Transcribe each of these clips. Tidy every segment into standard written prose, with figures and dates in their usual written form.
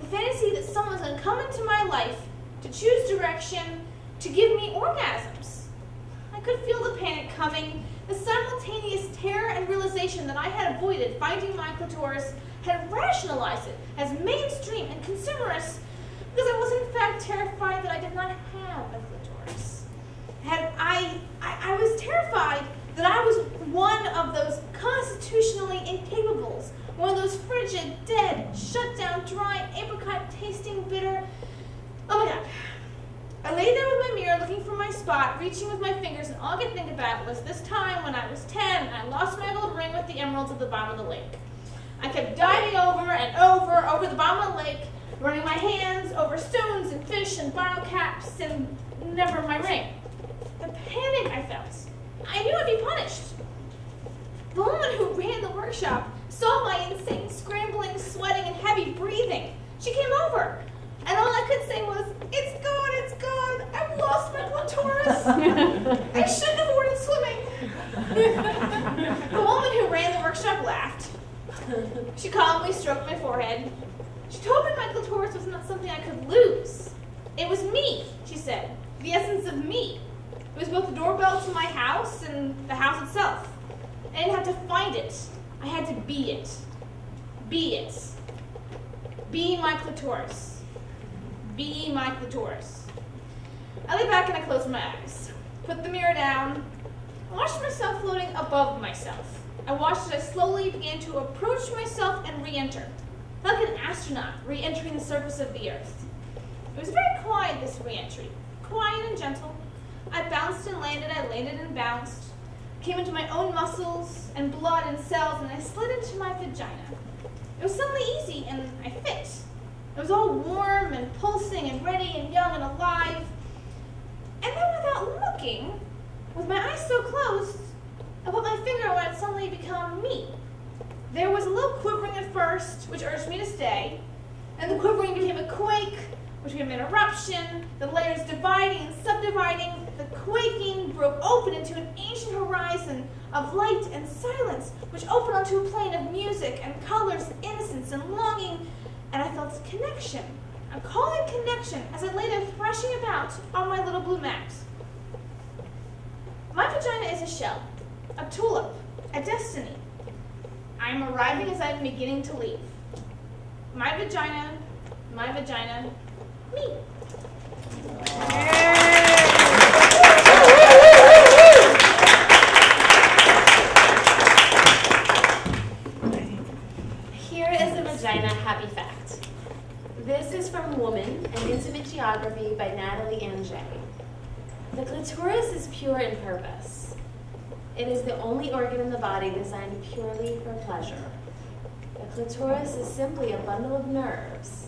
fantasy that someone's going to come into my life to choose direction, to give me orgasms. I could feel the panic coming, the simultaneous terror and realization that I had avoided finding my clitoris, had rationalized it as mainstream and consumerist, because I was in fact terrified that I did not have a clitoris. I was terrified that I was one of those constitutionally incapables, one of those frigid, dead, shut down, dry, apricot tasting bitter. Oh my God. I lay there with my mirror looking for my spot, reaching with my fingers, and all I could think about was this time when I was 10 and I lost my gold ring with the emeralds at the bottom of the lake. I kept diving over and over the bottom of the lake, running my hands over stones and fish and bottle caps, and never my ring. The panic I felt. I knew I'd be punished. The woman who ran the workshop saw my insane scrambling, sweating, and heavy breathing. She came over, and all I could say was, "It's gone, it's gone. I've lost my clitoris. I shouldn't have ordered swimming." The woman who ran the workshop laughed. She calmly stroked my forehead. She told me my clitoris was not something I could lose. It was me, she said, the essence of me. It was both the doorbell to my house and the house itself. I didn't have to find it. I had to be it. Be it. Be my clitoris. Be my clitoris. I lay back and I closed my eyes. Put the mirror down. I watched myself floating above myself. I watched as I slowly began to approach myself and re-enter. I felt like an astronaut re-entering the surface of the earth. It was very quiet, this re-entry. Quiet and gentle. I bounced and landed, I landed and bounced. Came into my own muscles and blood and cells, and I slid into my vagina. It was suddenly easy, and I fit. It was all warm and pulsing and ready and young and alive. And then without looking, with my eyes still closed, I put my finger on it suddenly become me. There was a little quivering at first, which urged me to stay, and the quivering became a quake, which became an eruption, the layers dividing and subdividing. The quaking broke open into an ancient horizon of light and silence, which opened onto a plane of music and colors, innocence and longing, and I felt connection. I call it connection as I lay there thrashing about on my little blue mat. My vagina is a shell, a tulip, a destiny. I am arriving as I am beginning to leave. My vagina, me. Here is a vagina happy fact. This is from Woman, an Intimate Geography by Natalie Ann Jay. The clitoris is pure in purpose. It is the only organ in the body designed purely for pleasure. The clitoris is simply a bundle of nerves,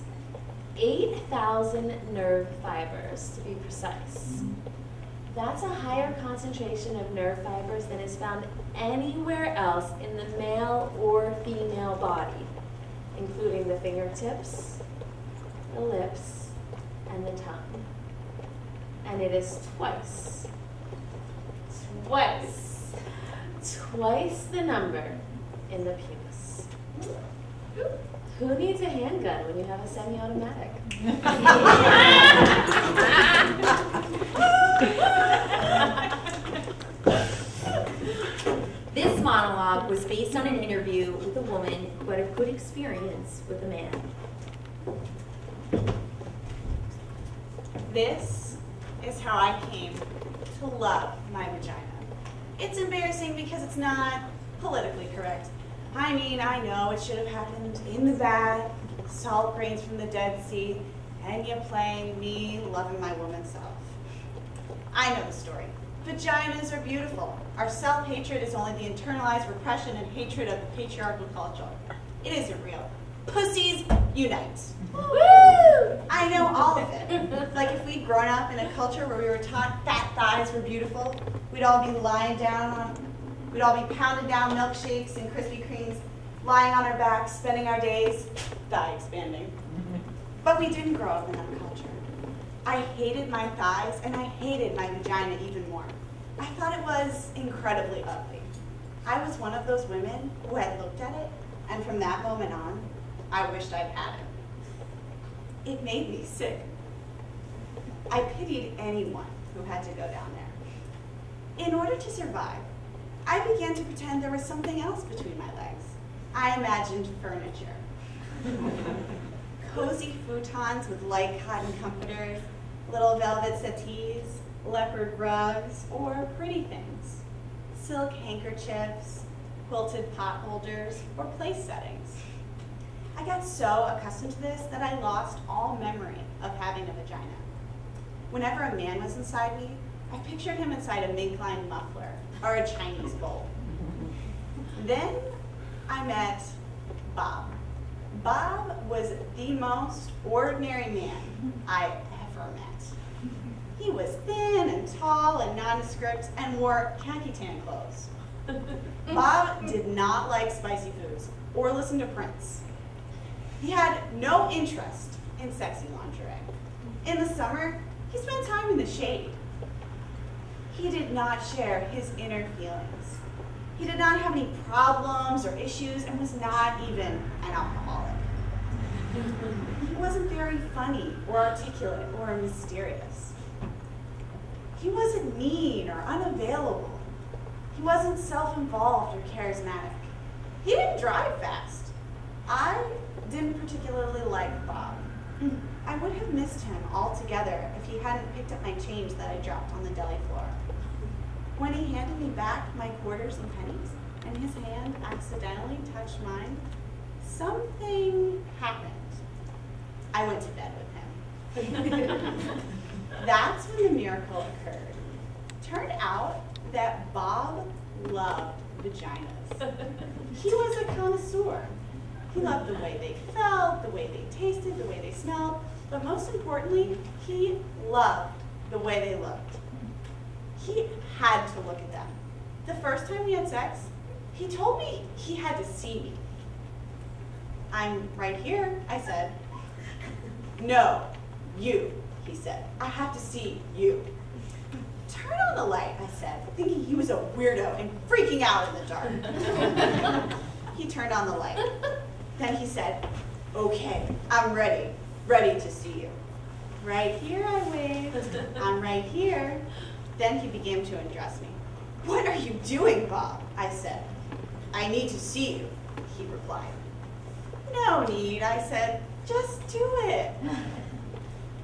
8,000 nerve fibers to be precise. That's a higher concentration of nerve fibers than is found anywhere else in the male or female body, including the fingertips, the lips, and the tongue. And it is twice the number in the penis. Who needs a handgun when you have a semi-automatic? This monologue was based on an interview with a woman who had a good experience with a man. This is how I came to love my vagina. It's embarrassing because it's not politically correct. I mean, I know it should have happened in the bath, salt grains from the Dead Sea, and you playing me loving my woman self. I know the story. Vaginas are beautiful. Our self-hatred is only the internalized repression and hatred of the patriarchal culture. It isn't real. Pussies unite. Woo! I know all of it. Like if we'd grown up in a culture where we were taught fat thighs were beautiful, we'd all be we'd all be pounding down milkshakes and Krispy Kremes, lying on our backs, spending our days thigh expanding. But we didn't grow up in that culture. I hated my thighs and I hated my vagina even more. I thought it was incredibly ugly. I was one of those women who had looked at it, and from that moment on, I wished I'd had it. It made me sick. I pitied anyone who had to go down there. In order to survive, I began to pretend there was something else between my legs. I imagined furniture. Cozy futons with light cotton comforters, little velvet settees, leopard rugs, or pretty things. Silk handkerchiefs, quilted pot holders, or place settings. I got so accustomed to this that I lost all memory of having a vagina. Whenever a man was inside me, I pictured him inside a mink-lined muffler or a Chinese bowl. Then I met Bob. Bob was the most ordinary man I ever met. He was thin and tall and nondescript and wore khaki tan clothes. Bob did not like spicy foods or listen to Prince. He had no interest in sexy lingerie. In the summer, he spent time in the shade. He did not share his inner feelings. He did not have any problems or issues and was not even an alcoholic. He wasn't very funny or articulate or mysterious. He wasn't mean or unavailable. He wasn't self-involved or charismatic. He didn't drive fast. I didn't particularly like Bob. I would have missed him altogether if he hadn't picked up my change that I dropped on the deli floor. When he handed me back my quarters and pennies, and his hand accidentally touched mine, something happened. I went to bed with him. That's when the miracle occurred. Turned out that Bob loved vaginas. He was a connoisseur. He loved the way they felt, the way they tasted, the way they smelled, but most importantly, he loved the way they looked. He had to look at them. The first time we had sex, he told me he had to see me. I'm right here, I said. No, you, he said. I have to see you. Turn on the light, I said, thinking he was a weirdo and freaking out in the dark. He turned on the light. Then he said, okay, I'm ready to see you. Right here, I waved. I'm right here. Then he began to undress me. What are you doing, Bob? I said. I need to see you, he replied. No need, I said. Just do it.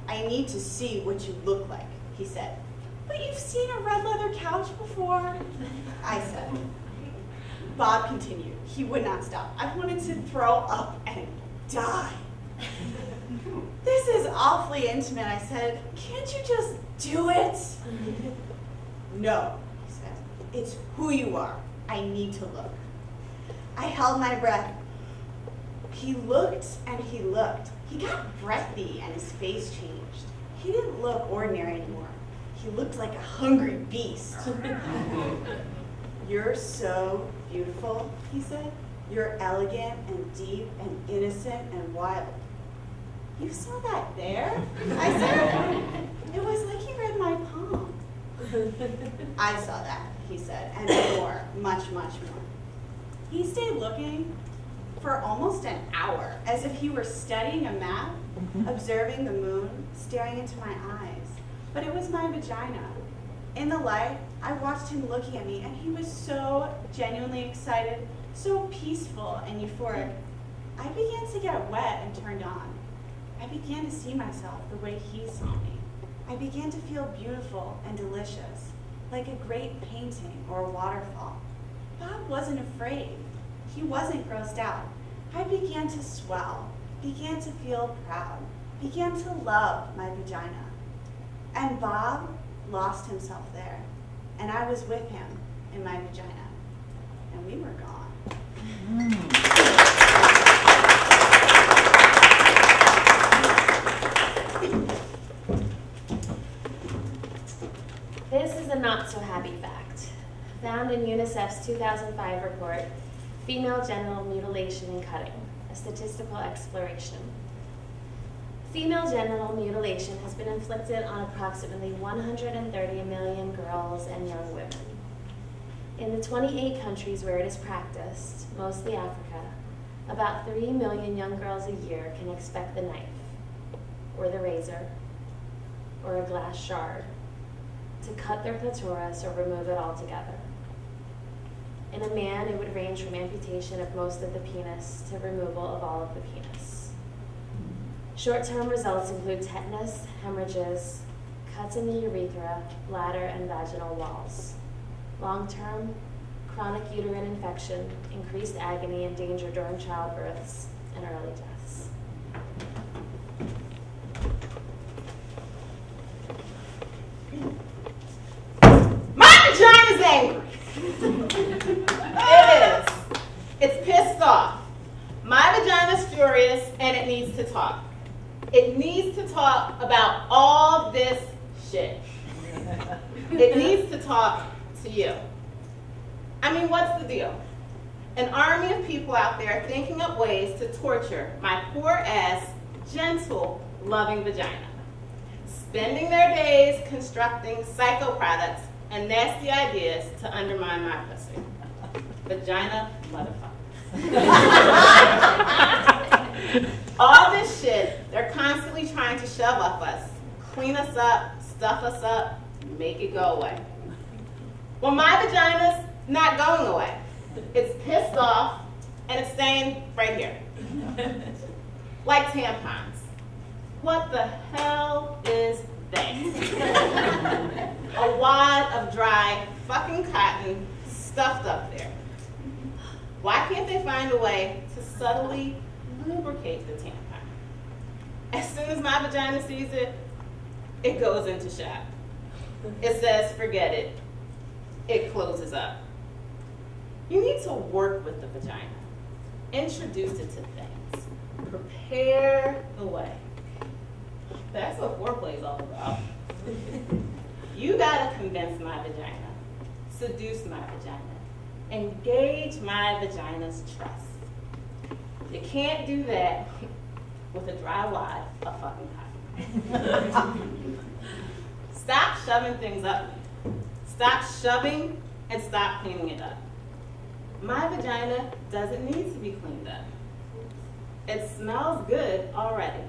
I need to see what you look like, he said. But you've seen a red leather couch before, I said. Bob continued. He would not stop. I wanted to throw up and die. This is awfully intimate, I said. Can't you just do it? No, he said. It's who you are. I need to look. I held my breath. He looked and he looked. He got breathy and his face changed. He didn't look ordinary anymore. He looked like a hungry beast. You're so beautiful, he said. You're elegant and deep and innocent and wild. You saw that there? I said. It was like he read my palm. I saw that, he said, and more, much, much more. He stayed looking for almost an hour, as if he were studying a map, observing the moon, staring into my eyes. But it was my vagina. In the light, I watched him looking at me, and he was so genuinely excited, so peaceful and euphoric. I began to get wet and turned on. I began to see myself the way he saw me. I began to feel beautiful and delicious, like a great painting or a waterfall. Bob wasn't afraid. He wasn't grossed out. I began to swell, began to feel proud, began to love my vagina. And Bob lost himself there, and I was with him in my vagina, and we were gone. This is a not-so-happy fact, found in UNICEF's 2005 report, Female Genital Mutilation and Cutting, a Statistical Exploration. Female genital mutilation has been inflicted on approximately 130 million girls and young women. In the 28 countries where it is practiced, mostly Africa, about 3 million young girls a year can expect the knife. or the razor, or a glass shard, to cut their clitoris or remove it altogether. In a man, it would range from amputation of most of the penis to removal of all of the penis. Short-term results include tetanus, hemorrhages, cuts in the urethra, bladder, and vaginal walls. Long-term, chronic uterine infection, increased agony and danger during childbirths, and early deaths. My vagina's angry. It is. It's pissed off. My vagina's furious and it needs to talk. It needs to talk about all this shit. It needs to talk to you. I mean, what's the deal? An army of people out there thinking up ways to torture my poor ass, gentle, loving vagina. Spending their days constructing psycho products and nasty ideas to undermine my pussy. Vagina motherfucker. All this shit they're constantly trying to shove up us, clean us up, stuff us up, make it go away. Well, my vagina's not going away. It's pissed off and it's staying right here. Like tampons. What the hell is that? A wad of dry fucking cotton stuffed up there. Why can't they find a way to subtly lubricate the tampon? As soon as my vagina sees it, it goes into shock. It says, forget it. It closes up. You need to work with the vagina. Introduce it to things. Prepare the way. That's what foreplay is all about. You gotta convince my vagina, seduce my vagina, engage my vagina's trust. You can't do that with a dry wad of fucking cotton. Stop shoving things up. Stop shoving and stop cleaning it up. My vagina doesn't need to be cleaned up. It smells good already.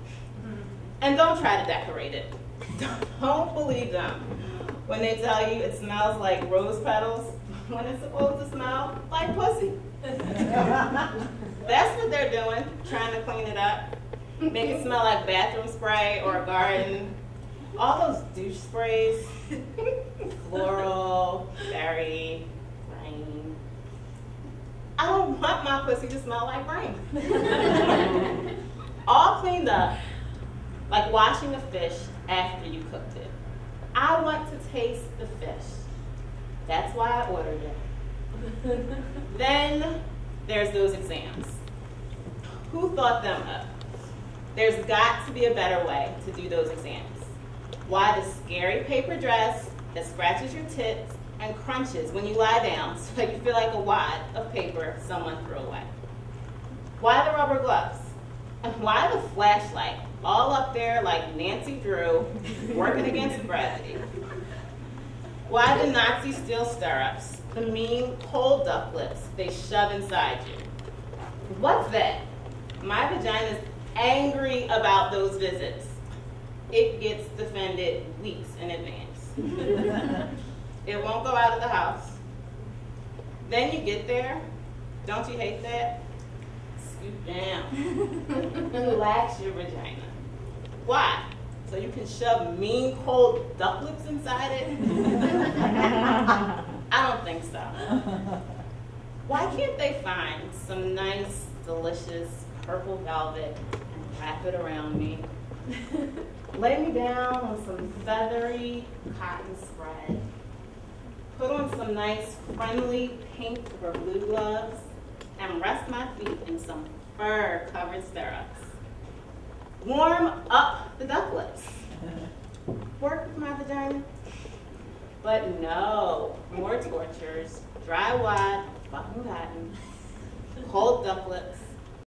And don't try to decorate it. Don't believe them when they tell you it smells like rose petals when it's supposed to smell like pussy. That's what they're doing, trying to clean it up. Make it smell like bathroom spray or a garden. All those douche sprays, floral, berry, rain. I don't want my pussy to smell like rain. All cleaned up, like washing a fish after you cooked it. I want to taste the fish. That's why I ordered it. Then there's those exams. Who thought them up? There's got to be a better way to do those exams. Why the scary paper dress that scratches your tits and crunches when you lie down so that you feel like a wad of paper someone threw away? Why the rubber gloves? And why the flashlight all up there like Nancy Drew working against gravity? Why the Nazi steel stirrups, the mean cold ducklets they shove inside you? What's that? My vagina's angry about those visits. It gets defended weeks in advance. It won't go out of the house. Then you get there. Don't you hate that? Scoot down. Relax your vagina. Why? So you can shove mean cold ducklets inside it? I don't think so. Why can't they find some nice, delicious purple velvet and wrap it around me? Lay me down on some feathery cotton spread. Put on some nice, friendly pink or blue gloves and rest my feet in some fur-covered stirrups. Warm up the ducklets. Work with my vagina. But no, more tortures. Dry wad, fucking cotton, cold ducklets,